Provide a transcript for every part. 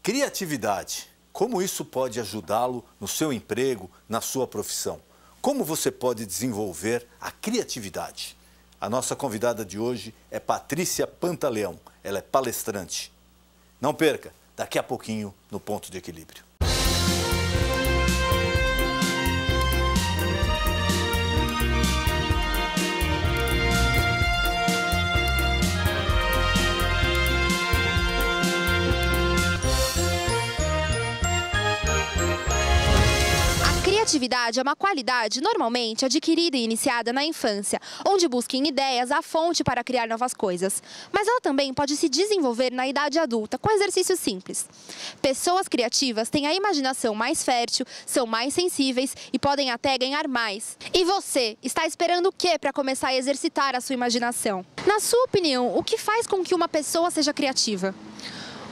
Criatividade. Como isso pode ajudá-lo no seu emprego, na sua profissão? Como você pode desenvolver a criatividade? A nossa convidada de hoje é Patrícia Pantaleão. Ela é palestrante. Não perca, daqui a pouquinho no Ponto de Equilíbrio. A criatividade é uma qualidade normalmente adquirida e iniciada na infância, onde busca em ideias a fonte para criar novas coisas. Mas ela também pode se desenvolver na idade adulta, com exercícios simples. Pessoas criativas têm a imaginação mais fértil, são mais sensíveis e podem até ganhar mais. E você, está esperando o quê para começar a exercitar a sua imaginação? Na sua opinião, o que faz com que uma pessoa seja criativa?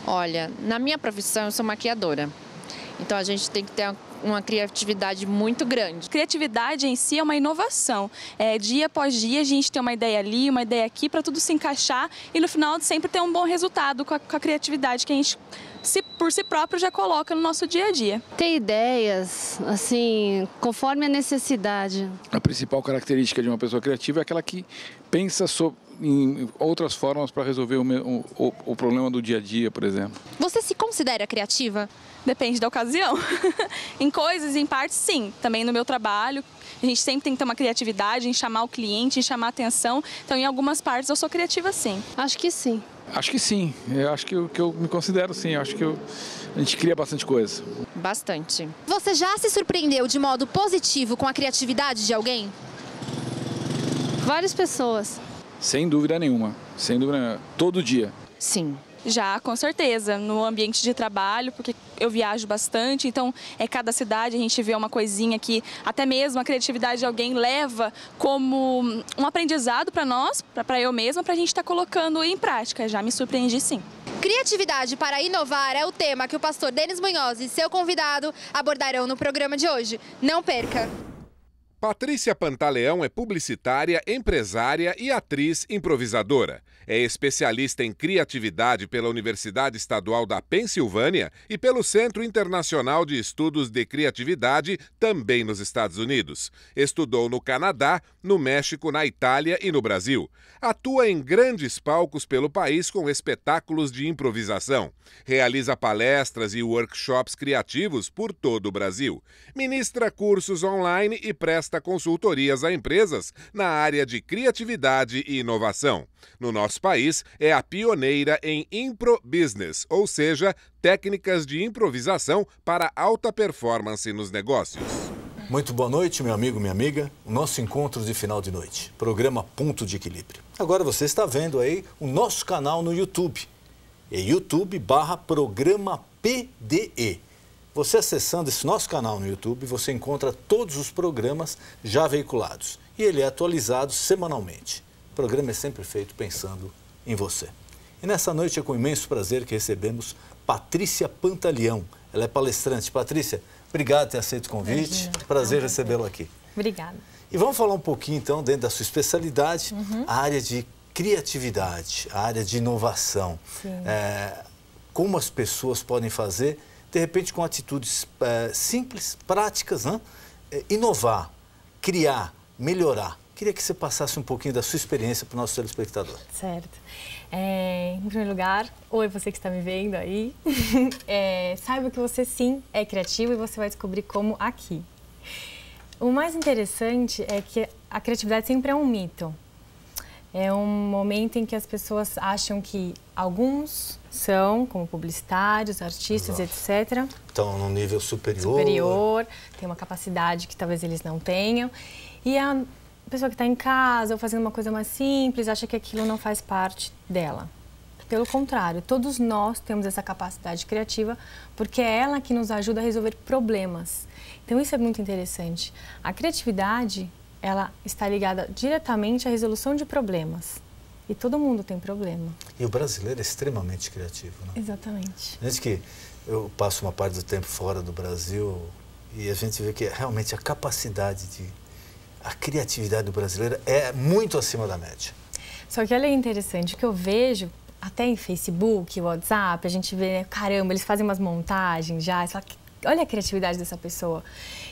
Olha, na minha profissão eu sou maquiadora, então a gente tem que ter uma criatividade muito grande. Criatividade em si é uma inovação. Dia após dia a gente tem uma ideia ali, uma ideia aqui, para tudo se encaixar e no final sempre ter um bom resultado com a criatividade que a gente, por si próprio, já coloca no nosso dia a dia. Ter ideias, assim, conforme a necessidade. A principal característica de uma pessoa criativa é aquela que pensa em outras formas para resolver o problema do dia a dia, por exemplo. Você se considera criativa? Depende da ocasião. Em coisas, em partes, sim. Também no meu trabalho, a gente sempre tem que ter uma criatividade em chamar o cliente, em chamar a atenção. Então, em algumas partes, eu sou criativa, sim. Acho que sim. Acho que sim. Eu acho que eu me considero sim. Eu acho que a gente cria bastante coisa. Bastante. Você já se surpreendeu de modo positivo com a criatividade de alguém? Várias pessoas. Sem dúvida nenhuma. Sem dúvida nenhuma. Todo dia. Sim. Já, com certeza, no ambiente de trabalho, porque eu viajo bastante, então cada cidade a gente vê uma coisinha que até mesmo a criatividade de alguém leva como um aprendizado para nós, para eu mesma, para a gente estar colocando em prática. Já me surpreendi, sim. Criatividade para inovar é o tema que o pastor Denis Munhoz e seu convidado abordarão no programa de hoje. Não perca! Patrícia Pantaleão é publicitária, empresária e atriz improvisadora. É especialista em criatividade pela Universidade Estadual da Pensilvânia e pelo Centro Internacional de Estudos de Criatividade, também nos Estados Unidos. Estudou no Canadá, no México, na Itália e no Brasil. Atua em grandes palcos pelo país com espetáculos de improvisação. Realiza palestras e workshops criativos por todo o Brasil. Ministra cursos online e presta consultorias a empresas na área de criatividade e inovação. No nosso país, é a pioneira em impro-business, ou seja, técnicas de improvisação para alta performance nos negócios. Muito boa noite, meu amigo, minha amiga. O nosso encontro de final de noite, programa Ponto de Equilíbrio. Agora você está vendo aí o nosso canal no YouTube. É YouTube/Programa PDE. Você acessando esse nosso canal no YouTube, você encontra todos os programas já veiculados. E ele é atualizado semanalmente. O programa é sempre feito pensando em você. E nessa noite é com imenso prazer que recebemos Patrícia Pantaleão. Ela é palestrante. Patrícia, obrigado por ter aceito o convite. Imagina. Prazer recebê-la aqui. Obrigada. E vamos falar um pouquinho, então, dentro da sua especialidade, a área de criatividade, a área de inovação. Como as pessoas podem fazer, de repente, com atitudes simples, práticas, inovar, criar, melhorar. Queria que você passasse um pouquinho da sua experiência para o nosso telespectador. Certo. Em primeiro lugar, oi você que está me vendo aí. Saiba que você sim é criativo e você vai descobrir como aqui. O mais interessante é que a criatividade sempre é um mito. É um momento em que as pessoas acham que alguns são, como publicitários, artistas, etc. Estão num nível superior. Tem uma capacidade que talvez eles não tenham. E a pessoa que está em casa ou fazendo uma coisa mais simples acha que aquilo não faz parte dela. Pelo contrário, todos nós temos essa capacidade criativa porque é ela que nos ajuda a resolver problemas. Então isso é muito interessante. A criatividade, ela está ligada diretamente à resolução de problemas. E todo mundo tem problema. E o brasileiro é extremamente criativo, né? Exatamente. Gente que eu passo uma parte do tempo fora do Brasil e a gente vê que realmente a capacidade a criatividade do brasileiro é muito acima da média. Só que olha interessante, o que eu vejo até em Facebook, WhatsApp, a gente vê, né, caramba, eles fazem umas montagens já, você fala, olha a criatividade dessa pessoa.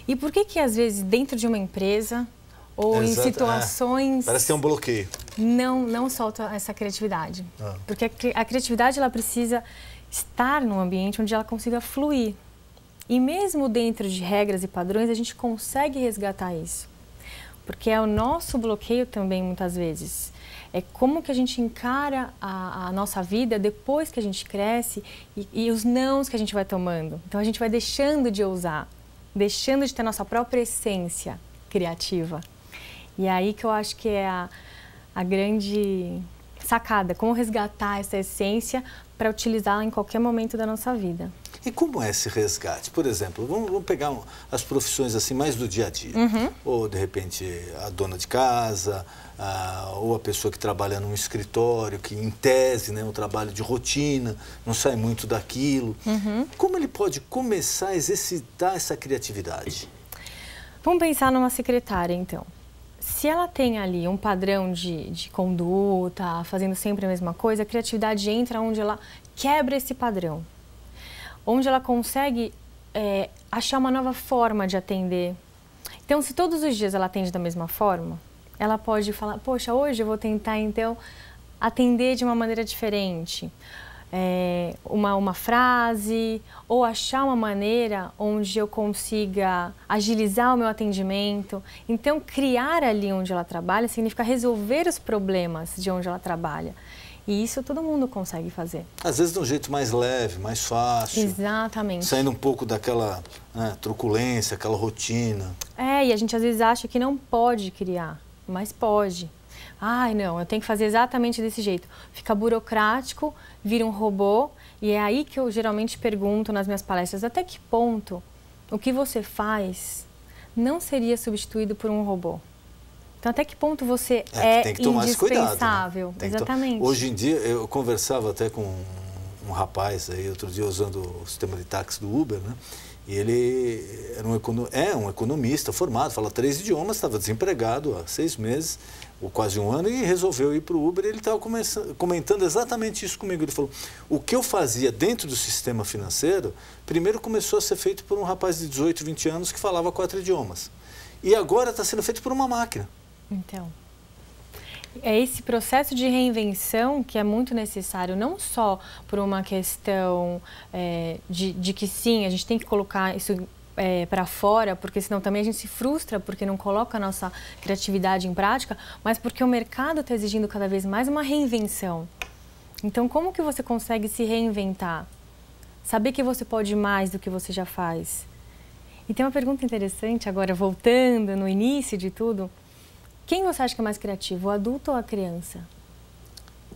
E por que às vezes dentro de uma empresa ou em situações... Parece ter um bloqueio. Não solta essa criatividade. Porque a criatividade, ela precisa estar num ambiente onde ela consiga fluir. E mesmo dentro de regras e padrões, a gente consegue resgatar isso. Porque é o nosso bloqueio também, muitas vezes. É como que a gente encara a nossa vida depois que a gente cresce e os nãos que a gente vai tomando. Então, a gente vai deixando de ousar, deixando de ter a nossa própria essência criativa. E aí que eu acho que é a grande sacada, como resgatar essa essência para utilizá-la em qualquer momento da nossa vida. E como é esse resgate? Por exemplo, vamos pegar as profissões assim mais do dia a dia. Ou, de repente, a dona de casa, ou a pessoa que trabalha num escritório, que em tese, né, um trabalho de rotina, não sai muito daquilo. Como ele pode começar a exercitar essa criatividade? Vamos pensar numa secretária, então. Se ela tem ali um padrão de conduta, fazendo sempre a mesma coisa, a criatividade entra onde ela quebra esse padrão. Onde ela consegue achar uma nova forma de atender. Então, se todos os dias ela atende da mesma forma, ela pode falar, poxa, hoje eu vou tentar, então, atender de uma maneira diferente. Uma frase, ou achar uma maneira onde eu consiga agilizar o meu atendimento. Então, criar ali onde ela trabalha significa resolver os problemas de onde ela trabalha. E isso todo mundo consegue fazer. Às vezes de um jeito mais leve, mais fácil. Exatamente. Saindo um pouco daquela truculência, aquela rotina. E a gente às vezes acha que não pode criar, mas pode. Ai, não, eu tenho que fazer exatamente desse jeito. Fica burocrático, vira um robô, e é aí que eu geralmente pergunto nas minhas palestras, até que ponto o que você faz não seria substituído por um robô? Então, até que ponto você tem que tomar indispensável? Esse cuidado, né? Exatamente. Hoje em dia, eu conversava até com um rapaz aí, outro dia, usando o sistema de táxi do Uber, né? E ele era um economista formado, fala 3 idiomas, estava desempregado há 6 meses, ou quase 1 ano, e resolveu ir para o Uber. E ele estava comentando exatamente isso comigo. Ele falou, o que eu fazia dentro do sistema financeiro, primeiro começou a ser feito por um rapaz de 18, 20 anos que falava 4 idiomas. E agora está sendo feito por uma máquina. Então, é esse processo de reinvenção que é muito necessário, não só por uma questão de que sim, a gente tem que colocar isso para fora, porque senão também a gente se frustra porque não coloca a nossa criatividade em prática, mas porque o mercado está exigindo cada vez mais uma reinvenção. Então, como que você consegue se reinventar? Saber que você pode mais do que você já faz. E tem uma pergunta interessante agora, voltando no início de tudo. Quem você acha que é mais criativo, o adulto ou a criança?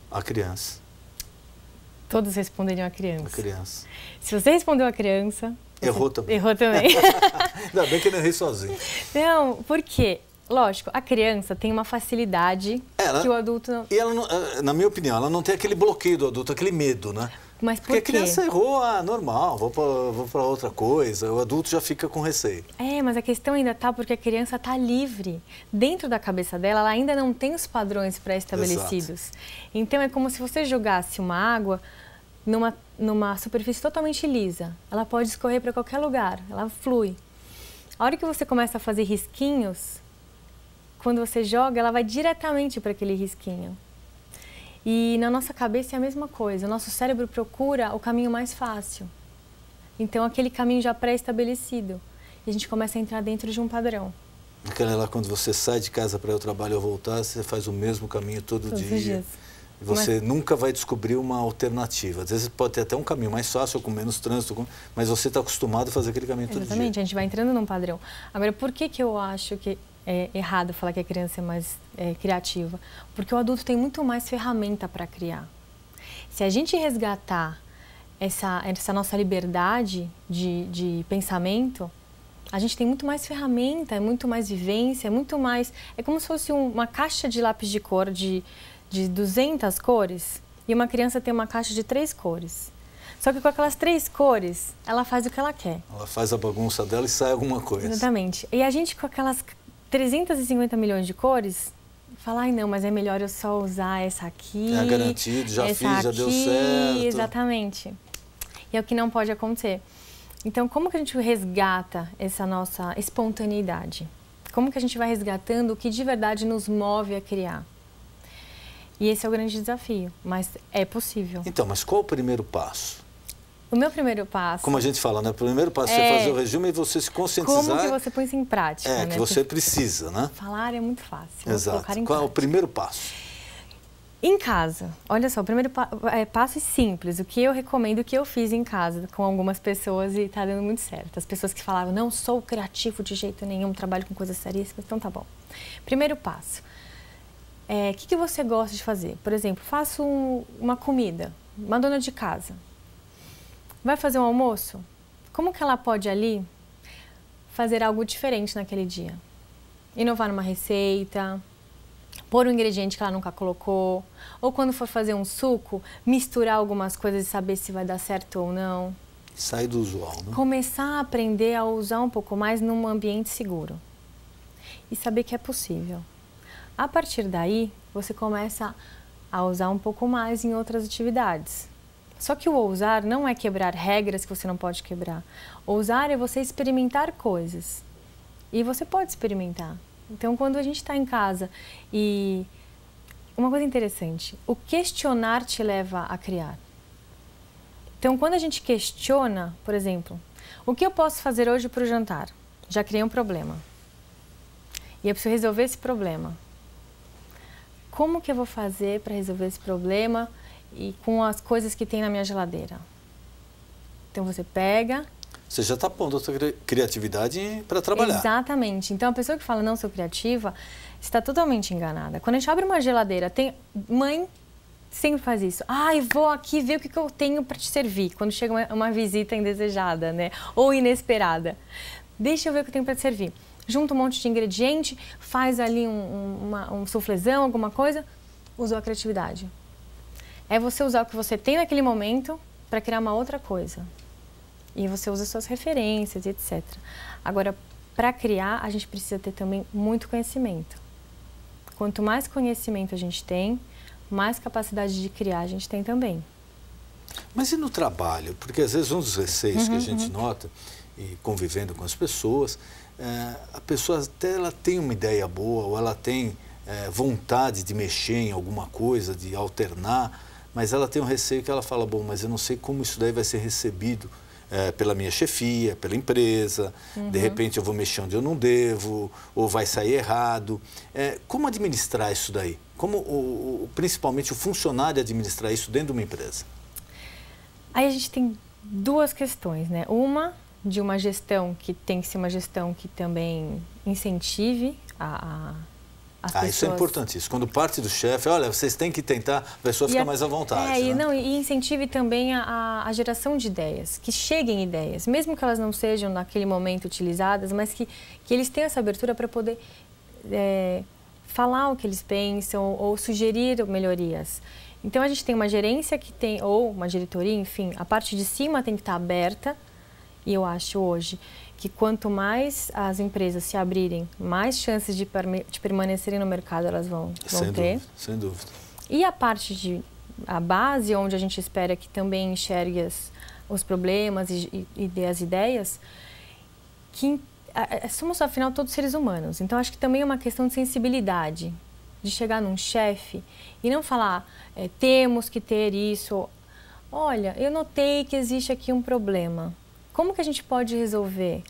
A criança. Todos responderiam a criança. A criança. Se você respondeu a criança... Errou também. Errou também. Ainda bem que eu não errei sozinho. Não, por quê? Lógico, a criança tem uma facilidade que o adulto não... E ela, na minha opinião, ela não tem aquele bloqueio do adulto, aquele medo, né? Mas por Porque quê? a criança errou, normal, vou para outra coisa, o adulto já fica com receio. Mas a questão ainda está porque a criança está livre. Dentro da cabeça dela, ela ainda não tem os padrões pré-estabelecidos. Então, é como se você jogasse uma água numa superfície totalmente lisa. Ela pode escorrer para qualquer lugar, ela flui. A hora que você começa a fazer risquinhos, quando você joga, ela vai diretamente para aquele risquinho. E na nossa cabeça é a mesma coisa, o nosso cérebro procura o caminho mais fácil. Então, aquele caminho já pré-estabelecido. E a gente começa a entrar dentro de um padrão. Aquela lá, quando você sai de casa para ir ao trabalho ou voltar, você faz o mesmo caminho todo dia. Os dias. E você nunca vai descobrir uma alternativa. Às vezes pode ter até um caminho mais fácil, com menos trânsito, mas você está acostumado a fazer aquele caminho todo dia. Exatamente, a gente vai entrando num padrão. Agora, por que eu acho que é errado falar que a criança é mais criativa? Porque o adulto tem muito mais ferramenta para criar. Se a gente resgatar essa nossa liberdade de pensamento, a gente tem muito mais ferramenta, muito mais vivência, muito mais... É como se fosse uma caixa de lápis de cor de 200 cores e uma criança tem uma caixa de 3 cores. Só que com aquelas 3 cores, ela faz o que ela quer. Ela faz a bagunça dela e sai alguma coisa. Exatamente. E a gente com aquelas 350 milhões de cores fala, ai não, mas é melhor eu só usar essa aqui. É garantido, já fiz, já deu certo. Exatamente. E é o que não pode acontecer. Então, como que a gente resgata essa nossa espontaneidade? Como que a gente vai resgatando o que de verdade nos move a criar? E esse é o grande desafio, mas é possível. Então, mas qual o primeiro passo? O meu primeiro passo... Como a gente fala, né? O primeiro passo é fazer o regime e você se conscientizar... Como que você põe isso em prática, né? Que você precisa, né? Falar é muito fácil. Exato. Qual é o primeiro passo? Em casa. Olha só, o primeiro passo é simples. O que eu recomendo, o que eu fiz em casa com algumas pessoas e está dando muito certo. As pessoas que falavam, não sou criativo de jeito nenhum, trabalho com coisas seríssimas, então tá bom. Primeiro passo. O que você gosta de fazer? Por exemplo, faço uma comida, uma dona de casa. Vai fazer um almoço? Como que ela pode ali fazer algo diferente naquele dia? Inovar numa receita, pôr um ingrediente que ela nunca colocou, ou quando for fazer um suco, misturar algumas coisas e saber se vai dar certo ou não. Sair do usual, né? Começar a aprender a usar um pouco mais num ambiente seguro. E saber que é possível. A partir daí, você começa a usar um pouco mais em outras atividades. Só que o ousar não é quebrar regras que você não pode quebrar. Ousar é você experimentar coisas. E você pode experimentar. Então, quando a gente está em casa e... Uma coisa interessante, o questionar te leva a criar. Então, quando a gente questiona, por exemplo, o que eu posso fazer hoje para o jantar? Já criei um problema. E eu preciso resolver esse problema. Como que eu vou fazer para resolver esse problema e com as coisas que tem na minha geladeira? Então, você pega... Você já está pondo a sua criatividade para trabalhar. Exatamente. Então, a pessoa que fala, não sou criativa, está totalmente enganada. Quando a gente abre uma geladeira, mãe sempre faz isso. Vou aqui ver o que eu tenho para te servir. Quando chega uma visita indesejada, né? Ou inesperada. Deixa eu ver o que eu tenho para te servir. Junta um monte de ingrediente, faz ali um suflezão, alguma coisa, usou a criatividade. É você usar o que você tem naquele momento para criar uma outra coisa. E você usa suas referências, etc. Agora, para criar, a gente precisa ter também muito conhecimento. Quanto mais conhecimento a gente tem, mais capacidade de criar a gente tem também. Mas e no trabalho? Porque às vezes um dos receios que a gente nota, e convivendo com as pessoas, a pessoa até ela tem uma ideia boa, ou ela tem vontade de mexer em alguma coisa, de alternar, mas ela tem um receio que ela fala, bom, mas eu não sei como isso daí vai ser recebido pela minha chefia, pela empresa, de repente eu vou mexer onde eu não devo, ou vai sair errado. Como administrar isso daí? Como, principalmente, o funcionário administrar isso dentro de uma empresa? Aí a gente tem duas questões, né? Uma, de uma gestão que tem que ser uma gestão que também incentive as pessoas. Isso é importantíssimo. Quando parte do chefe, olha, vocês têm que tentar, a pessoa fica mais à vontade. Né? E incentive também a geração de ideias, que cheguem ideias, mesmo que elas não sejam naquele momento utilizadas, mas que eles tenham essa abertura para poder falar o que eles pensam ou sugerir melhorias. Então, a gente tem uma gerência que tem, ou uma diretoria, enfim, a parte de cima tem que estar aberta, e eu acho hoje que quanto mais as empresas se abrirem, mais chances de permanecerem no mercado elas vão ter. Sem dúvida. E a base, onde a gente espera que também enxergue os problemas e dê as ideias, que somos, afinal, todos seres humanos. Então, acho que também é uma questão de sensibilidade, de chegar num chefe e não falar, temos que ter isso. Olha, eu notei que existe aqui um problema. Como que a gente pode resolver?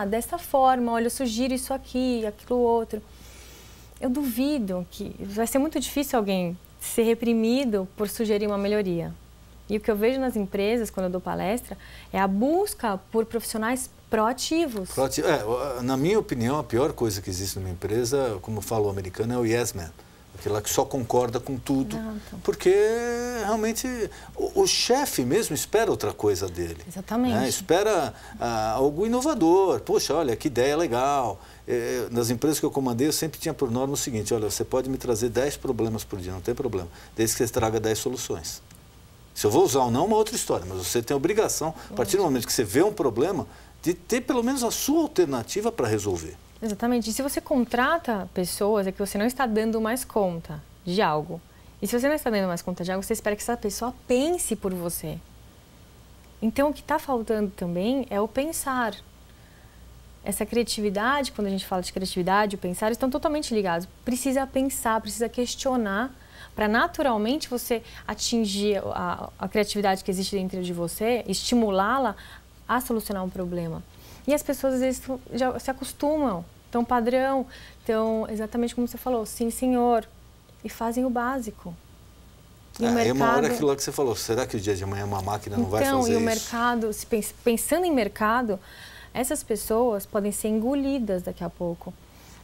Dessa forma, olha, eu sugiro isso aqui, aquilo outro. Eu duvido que vai ser muito difícil alguém ser reprimido por sugerir uma melhoria. E o que eu vejo nas empresas, quando eu dou palestra, é a busca por profissionais proativos. Na minha opinião, a pior coisa que existe numa empresa, como fala o americano, é o yes man. Aquela que só concorda com tudo, porque realmente o chefe mesmo espera outra coisa dele. Exatamente. Né? Espera algo inovador. Poxa, olha, que ideia legal. Nas empresas que eu comandei, eu sempre tinha por norma o seguinte, olha, você pode me trazer 10 problemas por dia, não tem problema, desde que você traga 10 soluções. Se eu vou usar ou não, é uma outra história, mas você tem a obrigação, a partir do momento que você vê um problema, de ter pelo menos a sua alternativa para resolver. Exatamente. E se você contrata pessoas, é que você não está dando mais conta de algo. E se você não está dando mais conta de algo, você espera que essa pessoa pense por você. Então, o que está faltando também é o pensar. Essa criatividade, quando a gente fala de criatividade, o pensar, estão totalmente ligados. Precisa pensar, precisa questionar, para naturalmente você atingir a criatividade que existe dentro de você, estimulá-la a solucionar um problema. E as pessoas, às vezes, já se acostumam, estão padrão, estão exatamente como você falou, sim, senhor, e fazem o básico. E o mercado... É uma hora aquilo lá que você falou, será que o dia de amanhã uma máquina não vai fazer isso? Então, e o mercado, pensando em mercado, essas pessoas podem ser engolidas daqui a pouco.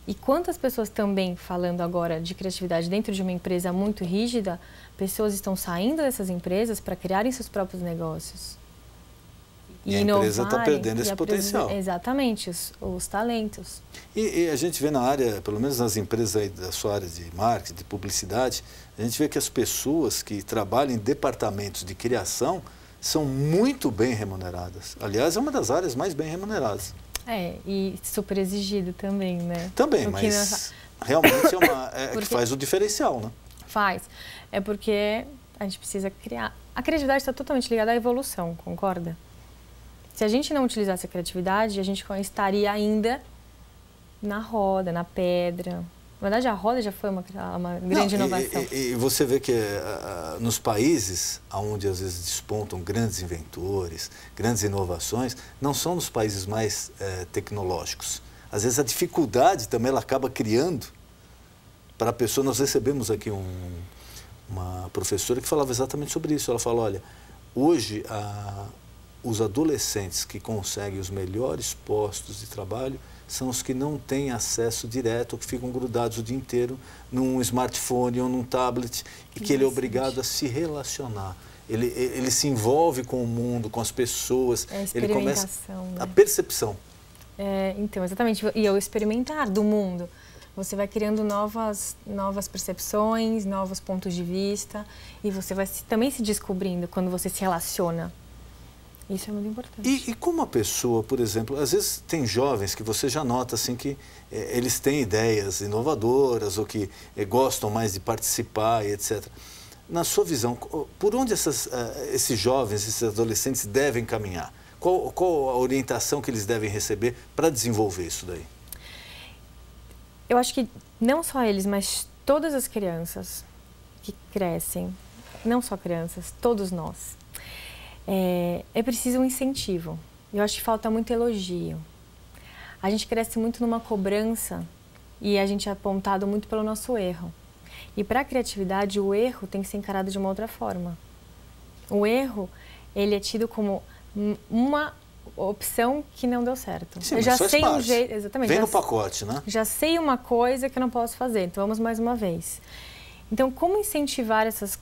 E quantas pessoas também, falando agora de criatividade dentro de uma empresa muito rígida, pessoas estão saindo dessas empresas para criarem seus próprios negócios. E a empresa está perdendo esse potencial. Exatamente, os talentos. E a gente vê na área, pelo menos nas empresas aí da sua área de marketing, de publicidade, a gente vê que as pessoas que trabalham em departamentos de criação são muito bem remuneradas. Aliás, é uma das áreas mais bem remuneradas. E super exigido também, né? Também, mas realmente é que faz o diferencial, né? Faz. É porque a gente precisa criar... A criatividade está totalmente ligada à evolução, concorda? Se a gente não utilizasse a criatividade, a gente estaria ainda na roda, na pedra. Na verdade, a roda já foi uma grande inovação. E você vê que nos países onde às vezes despontam grandes inventores, grandes inovações, não são nos países mais tecnológicos. Às vezes a dificuldade também ela acaba criando para a pessoa. Nós recebemos aqui uma professora que falava exatamente sobre isso. Ela falou, olha, hoje os adolescentes que conseguem os melhores postos de trabalho são os que não têm acesso direto, ou que ficam grudados o dia inteiro num smartphone ou num tablet, e que ele é obrigado a se relacionar. Ele se envolve com o mundo, com as pessoas, ele começa a percepção. Então, exatamente, e o experimentar do mundo. Você vai criando novas percepções, novos pontos de vista, e você vai também se descobrindo quando você se relaciona. Isso é muito importante. E como a pessoa, por exemplo, às vezes tem jovens que você já nota assim que eles têm ideias inovadoras ou que gostam mais de participar e etc. Na sua visão, por onde esses jovens, esses adolescentes devem caminhar? Qual a orientação que eles devem receber para desenvolver isso daí? Eu acho que não só eles, mas todas as crianças que crescem, não só crianças, todos nós, é preciso um incentivo. Eu acho que falta muito elogio. A gente cresce muito numa cobrança e a gente é apontado muito pelo nosso erro. E para a criatividade, o erro tem que ser encarado de uma outra forma. O erro, ele é tido como uma opção que não deu certo. Sim, eu já sei um jeito, exatamente. Vem no pacote, né? Já sei uma coisa que eu não posso fazer, então vamos mais uma vez. Então, como incentivar essas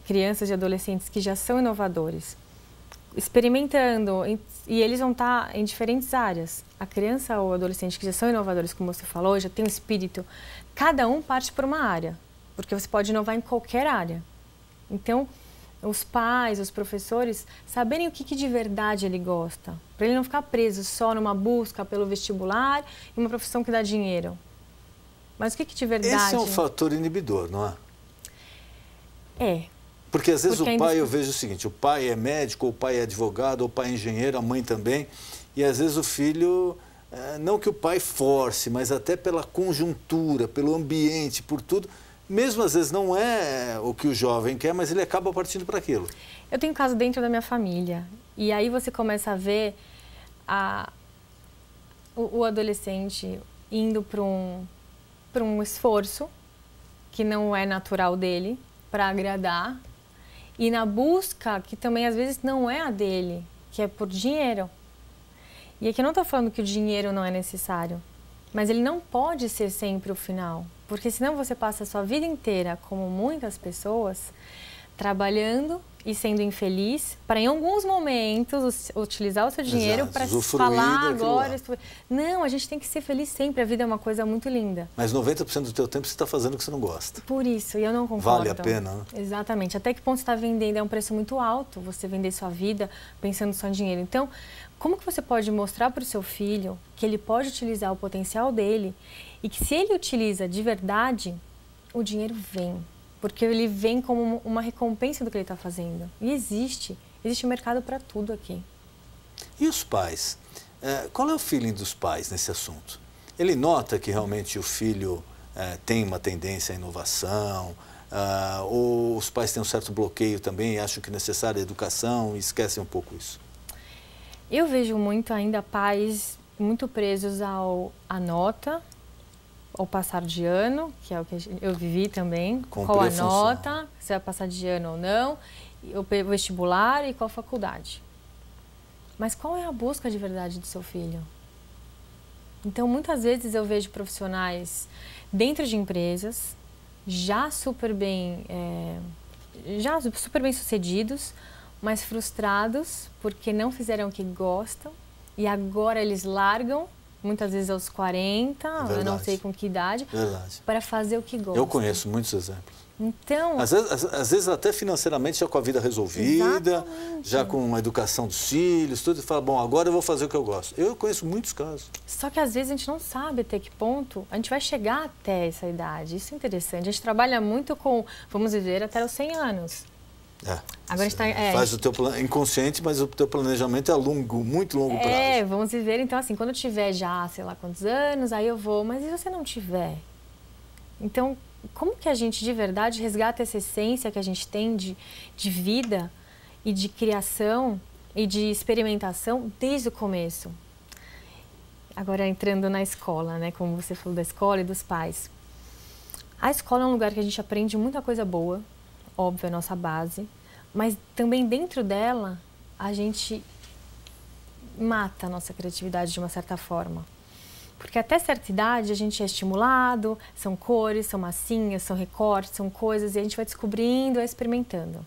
crianças e adolescentes que já são inovadores? Experimentando, e eles vão estar em diferentes áreas. A criança ou o adolescente que já são inovadores, como você falou, já tem um espírito, cada um parte por uma área, porque você pode inovar em qualquer área. Então, os pais, os professores, saberem o que de verdade ele gosta, para ele não ficar preso só numa busca pelo vestibular e uma profissão que dá dinheiro. Mas o que de verdade... Esse é um fator inibidor, não é? Porque às vezes o pai, eu vejo o seguinte, o pai é médico, o pai é advogado, o pai é engenheiro, a mãe também, e às vezes o filho, não que o pai force, mas até pela conjuntura, pelo ambiente, por tudo, mesmo às vezes não é o que o jovem quer, mas ele acaba partindo para aquilo. Eu tenho caso dentro da minha família, e aí você começa a ver o adolescente indo para um esforço que não é natural dele, para agradar, e na busca que também às vezes não é a dele, que é por dinheiro. E aqui eu não estou falando que o dinheiro não é necessário, mas ele não pode ser sempre o final, porque senão você passa a sua vida inteira, como muitas pessoas, trabalhando e sendo infeliz, para em alguns momentos utilizar o seu dinheiro para falar agora. Não, a gente tem que ser feliz sempre, a vida é uma coisa muito linda. Mas 90% do teu tempo você está fazendo o que você não gosta. Por isso, e eu não concordo. Vale a pena, né? Exatamente. Até que ponto você está vendendo? É um preço muito alto você vender sua vida pensando só em dinheiro. Então, Como que você pode mostrar para o seu filho que ele pode utilizar o potencial dele e que se ele utiliza de verdade, o dinheiro vem. Porque ele vem como uma recompensa do que ele está fazendo. E existe mercado para tudo aqui. E os pais? Qual é o feeling dos pais nesse assunto? Ele nota que realmente o filho tem uma tendência à inovação, ou os pais têm um certo bloqueio também e acham que é necessária a educação e esquecem um pouco isso? Eu vejo muito ainda pais muito presos à nota, ao passar de ano, que é o que eu vivi também. Qual a nota, se vai passar de ano ou não, o vestibular e qual faculdade. Mas qual é a busca de verdade do seu filho? Então, muitas vezes eu vejo profissionais dentro de empresas já super bem sucedidos, mas frustrados porque não fizeram o que gostam e agora eles largam, muitas vezes aos 40, eu não sei com que idade, para fazer o que gostam. Eu conheço muitos exemplos. Então, às vezes até financeiramente já com a vida resolvida, já com a educação dos filhos, tudo, e fala, bom, agora eu vou fazer o que eu gosto. Eu conheço muitos casos. Só que às vezes a gente não sabe até que ponto a gente vai chegar até essa idade. Isso é interessante. A gente trabalha muito com, vamos viver até os 100 anos. Agora a gente faz o teu inconsciente, mas o teu planejamento é a muito longo prazo. Vamos viver, então assim, quando eu tiver já, sei lá quantos anos, aí eu vou, mas e se você não tiver? Então, como que a gente de verdade resgata essa essência que a gente tem de vida e de criação e de experimentação desde o começo? Agora entrando na escola, né, como você falou da escola e dos pais. A escola é um lugar que a gente aprende muita coisa boa, óbvio, é a nossa base, mas também dentro dela a gente mata a nossa criatividade de uma certa forma. Porque até certa idade a gente é estimulado, são cores, são massinhas, são recortes, são coisas, e a gente vai descobrindo, experimentando.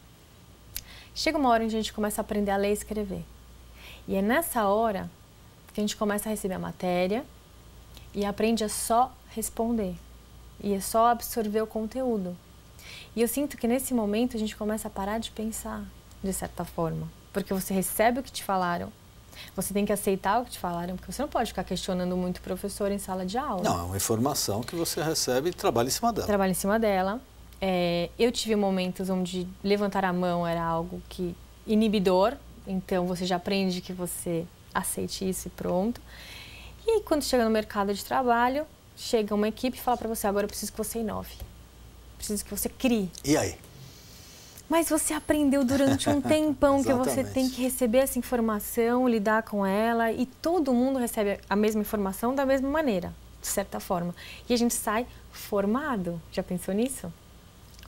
Chega uma hora onde a gente começa a aprender a ler e escrever. E é nessa hora que a gente começa a receber a matéria e aprende a só responder. E é só absorver o conteúdo. E eu sinto que nesse momento a gente começa a parar de pensar, de certa forma. Porque você recebe o que te falaram, você tem que aceitar o que te falaram, porque você não pode ficar questionando muito o professor em sala de aula. Não, é uma informação que você recebe e trabalha em cima dela. Trabalha em cima dela. Eu tive momentos onde levantar a mão era algo que inibidor, então você já aprende que você aceite isso e pronto. E aí, quando chega no mercado de trabalho, chega uma equipe e fala para você, agora eu preciso que você inove, preciso que você crie. E aí? Mas você aprendeu durante um tempão que você tem que receber essa informação, lidar com ela, e todo mundo recebe a mesma informação da mesma maneira, de certa forma. E a gente sai formado. Já pensou nisso?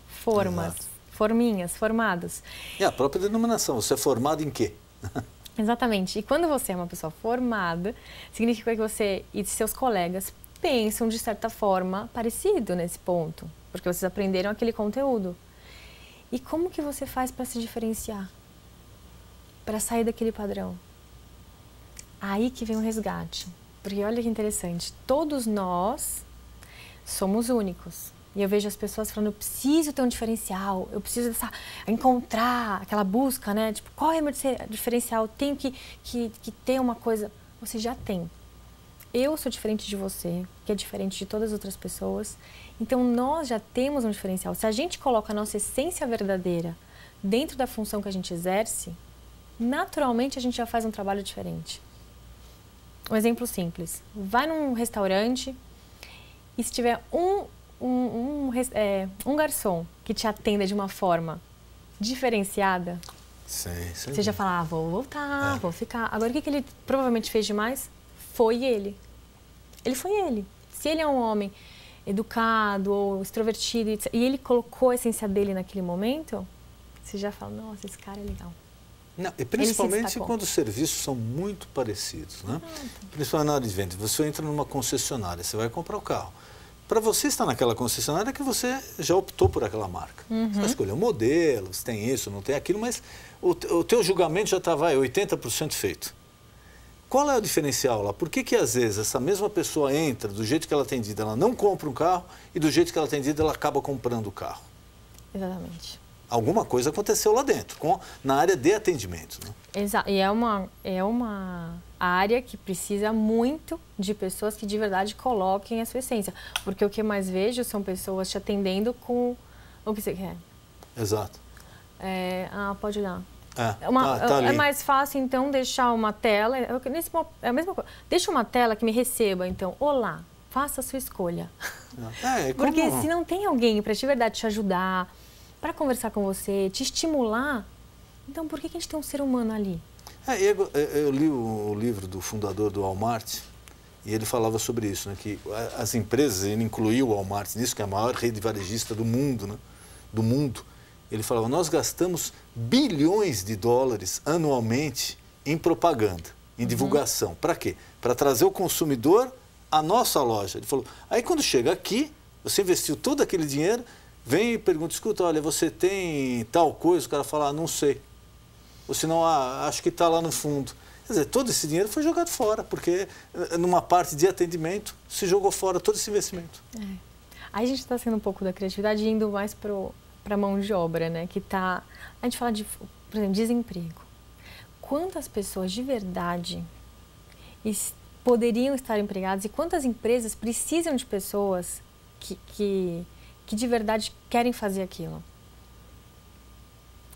Formas, forminhas, formados. É a própria denominação, você é formado em quê? Exatamente. E quando você é uma pessoa formada, significa que você e seus colegas pensam de certa forma parecido nesse ponto, porque vocês aprenderam aquele conteúdo. E como que você faz para se diferenciar? Para sair daquele padrão? Aí que vem o resgate. Porque olha que interessante, todos nós somos únicos. E eu vejo as pessoas falando, eu preciso ter um diferencial, eu preciso encontrar aquela busca, né? Tipo, qual é o meu diferencial? Eu tenho que ter uma coisa. Você já tem. Eu sou diferente de você, que é diferente de todas as outras pessoas. Então, nós já temos um diferencial. Se a gente coloca a nossa essência verdadeira dentro da função que a gente exerce, naturalmente a gente já faz um trabalho diferente. Um exemplo simples. Vai num restaurante e se tiver um garçom que te atenda de uma forma diferenciada, você já fala, vou voltar, vou ficar. Agora, o que ele provavelmente fez demais? Foi ele. Ele foi ele. Se ele é um homem educado ou extrovertido e ele colocou a essência dele naquele momento, você já fala, nossa, esse cara é legal. Não, e principalmente quando os serviços são muito parecidos, né? Principalmente na hora de venda. Você entra numa concessionária, você vai comprar o carro. Para você estar naquela concessionária é que você já optou por aquela marca. Você vai escolher um modelo, se tem isso, não tem aquilo, mas o teu julgamento já está, 80% feito. Qual é o diferencial lá? Por que às vezes essa mesma pessoa entra, do jeito que ela é atendida, ela não compra um carro e do jeito que ela é atendida, ela acaba comprando o carro? Exatamente. Alguma coisa aconteceu lá dentro, na área de atendimento. Né? Exato. E é uma área que precisa muito de pessoas que de verdade coloquem a sua essência. Porque o que eu mais vejo são pessoas te atendendo com o que você quer. Exato. Pode olhar. Tá ali. É mais fácil, então, deixar uma tela. É a mesma coisa. Deixa uma tela que me receba, então. Olá, faça a sua escolha. Porque se não tem alguém para de verdade te ajudar, para conversar com você, te estimular, então por que a gente tem um ser humano ali? Eu li o livro do fundador do Walmart e ele falava sobre isso, né, que as empresas, ele incluiu o Walmart nisso, que é a maior rede varejista do mundo, né, do mundo. Ele falava, nós gastamos bilhões de dólares anualmente em propaganda, em divulgação. Para quê? Para trazer o consumidor à nossa loja. Ele falou, aí quando chega aqui, você investiu todo aquele dinheiro, vem e pergunta, escuta, olha, você tem tal coisa? O cara fala, não sei. Ou senão, acho que está lá no fundo. Quer dizer, todo esse dinheiro foi jogado fora, porque numa parte de atendimento se jogou fora todo esse investimento. Aí a gente está sendo um pouco da criatividade indo mais para a mão de obra, né? A gente fala de, por exemplo, desemprego. Quantas pessoas de verdade poderiam estar empregadas e quantas empresas precisam de pessoas que de verdade querem fazer aquilo?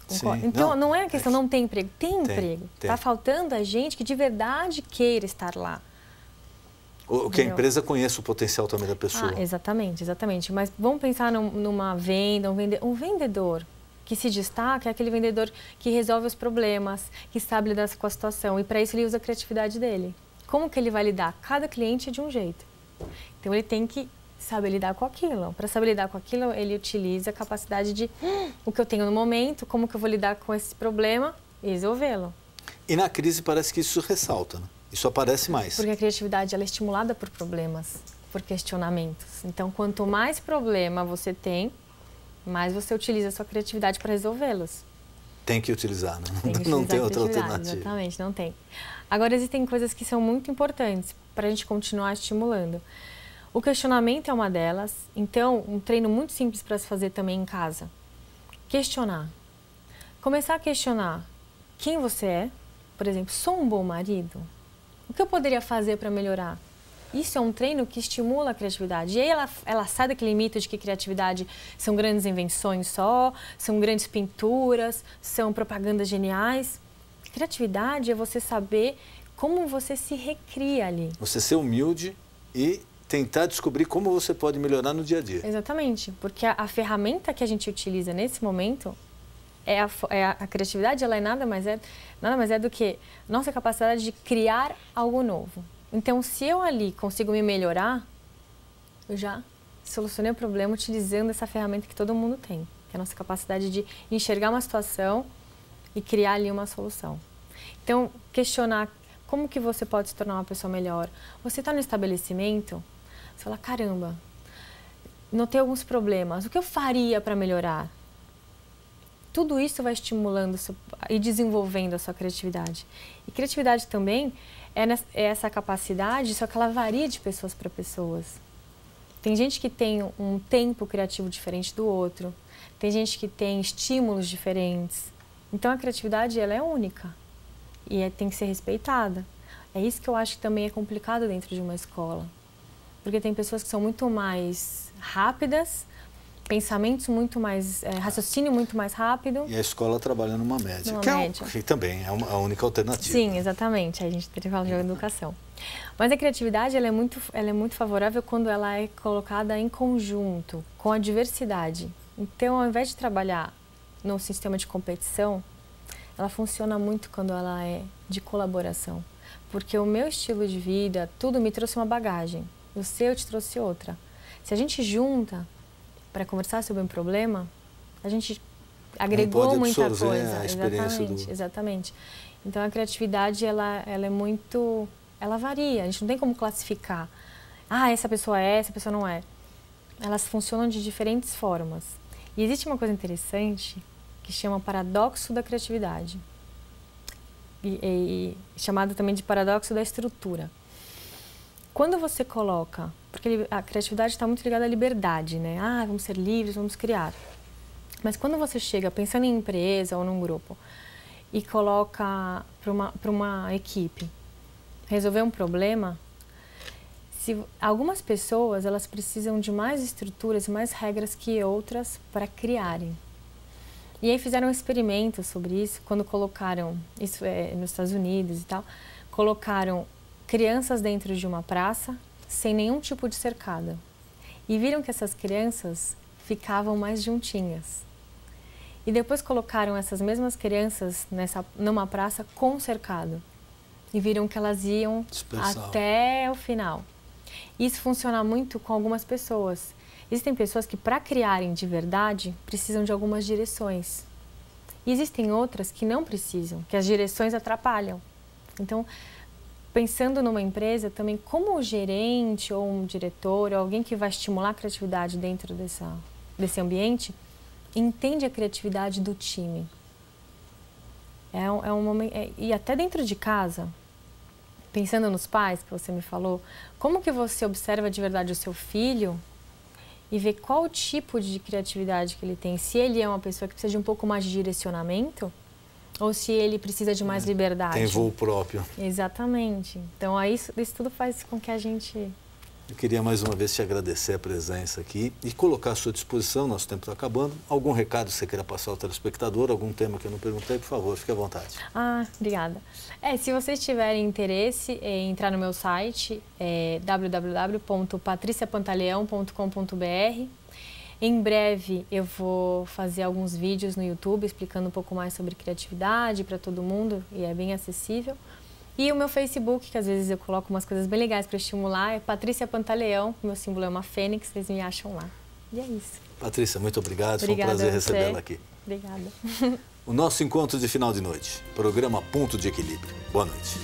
Sim, então, não é a questão, não tem emprego. Tem emprego. Está faltando a gente que de verdade queira estar lá. Ou que a empresa conheça o potencial também da pessoa. Exatamente, exatamente. Mas vamos pensar numa venda, um vendedor que se destaca é aquele vendedor que resolve os problemas, que sabe lidar com a situação. E para isso ele usa a criatividade dele. Como que ele vai lidar? Cada cliente é de um jeito. Então ele tem que saber lidar com aquilo. Para saber lidar com aquilo, ele utiliza a capacidade de o que eu tenho no momento, como que eu vou lidar com esse problema e resolvê-lo. E na crise parece que isso ressalta, né? Isso aparece mais. Porque a criatividade ela é estimulada por problemas, por questionamentos. Então, quanto mais problema você tem, mais você utiliza a sua criatividade para resolvê-los. Tem que utilizar, né? Não tem outra alternativa. Exatamente, não tem. Agora, existem coisas que são muito importantes para a gente continuar estimulando. O questionamento é uma delas. Então, um treino muito simples para se fazer também em casa. Questionar. Começar a questionar quem você é. Por exemplo, sou um bom marido? O que eu poderia fazer para melhorar? Isso é um treino que estimula a criatividade. E aí ela sai daquele mito de que criatividade são grandes invenções só, são grandes pinturas, são propagandas geniais. Criatividade é você saber como você se recria ali. Você ser humilde e tentar descobrir como você pode melhorar no dia a dia. Exatamente, porque a ferramenta que a gente utiliza nesse momento a criatividade, ela nada mais é do que nossa capacidade de criar algo novo. Então, se eu ali consigo me melhorar, eu já solucionei o problema utilizando essa ferramenta que todo mundo tem, que é a nossa capacidade de enxergar uma situação e criar ali uma solução. Então, questionar como que você pode se tornar uma pessoa melhor. Você está no estabelecimento, você fala, caramba, notei alguns problemas, o que eu faria para melhorar? Tudo isso vai estimulando e desenvolvendo a sua criatividade. E criatividade também é essa capacidade, só que ela varia de pessoas para pessoas. Tem gente que tem um tempo criativo diferente do outro. Tem gente que tem estímulos diferentes. Então a criatividade ela é única e tem que ser respeitada. É isso que eu acho que também é complicado dentro de uma escola. Porque tem pessoas que são muito mais rápidas, pensamentos muito mais, raciocínio muito mais rápido. E a escola trabalha numa média, que também é a única alternativa. Sim, exatamente. Aí a gente teria que falar de educação. Mas a criatividade ela é muito favorável quando ela é colocada em conjunto, com a diversidade. Então, ao invés de trabalhar num sistema de competição, ela funciona muito quando ela é de colaboração. Porque o meu estilo de vida, tudo me trouxe uma bagagem. O seu te trouxe outra. Se a gente junta para conversar sobre um problema, a gente agregou muita coisa. A experiência exatamente. Então a criatividade ela varia. A gente não tem como classificar. Essa pessoa é, essa pessoa não é. Elas funcionam de diferentes formas. E existe uma coisa interessante que chama paradoxo da criatividade, e chamado também de paradoxo da estrutura. Quando você coloca, porque a criatividade está muito ligada à liberdade, né? Vamos ser livres, vamos criar. Mas quando você chega pensando em empresa ou num grupo e coloca para uma equipe resolver um problema, algumas pessoas elas precisam de mais estruturas e mais regras que outras para criarem. E aí fizeram um experimento sobre isso, quando colocaram, isso é nos Estados Unidos e tal, colocaram crianças dentro de uma praça sem nenhum tipo de cercado. E viram que essas crianças ficavam mais juntinhas. E depois colocaram essas mesmas crianças numa praça com cercado. E viram que elas iam até o final. Isso funciona muito com algumas pessoas. Existem pessoas que, para criarem de verdade, precisam de algumas direções. E existem outras que não precisam, que as direções atrapalham. Então, pensando numa empresa, também como o gerente ou um diretor, ou alguém que vai estimular a criatividade dentro desse ambiente, entende a criatividade do time. É um momento, e até dentro de casa, pensando nos pais, que você me falou, como que você observa de verdade o seu filho e vê qual o tipo de criatividade que ele tem? Se ele é uma pessoa que precisa de um pouco mais de direcionamento ou se ele precisa de mais liberdade. Tem voo próprio. Exatamente. Então, aí isso tudo faz com que a gente... Eu queria mais uma vez te agradecer a presença aqui e colocar à sua disposição, nosso tempo está acabando, algum recado que você queira passar ao telespectador, algum tema que eu não perguntei, por favor, fique à vontade. Obrigada. Se vocês tiverem interesse em entrar no meu site, www.patriciapantaleão.com.br. Em breve eu vou fazer alguns vídeos no YouTube explicando um pouco mais sobre criatividade para todo mundo e é bem acessível. E o meu Facebook, que às vezes eu coloco umas coisas bem legais para estimular, é Patrícia Pantaleão, meu símbolo é uma fênix, vocês me acham lá. E é isso. Patrícia, muito obrigado, Obrigada, foi um prazer recebê-la aqui. Obrigada. O nosso encontro de final de noite, programa Ponto de Equilíbrio. Boa noite.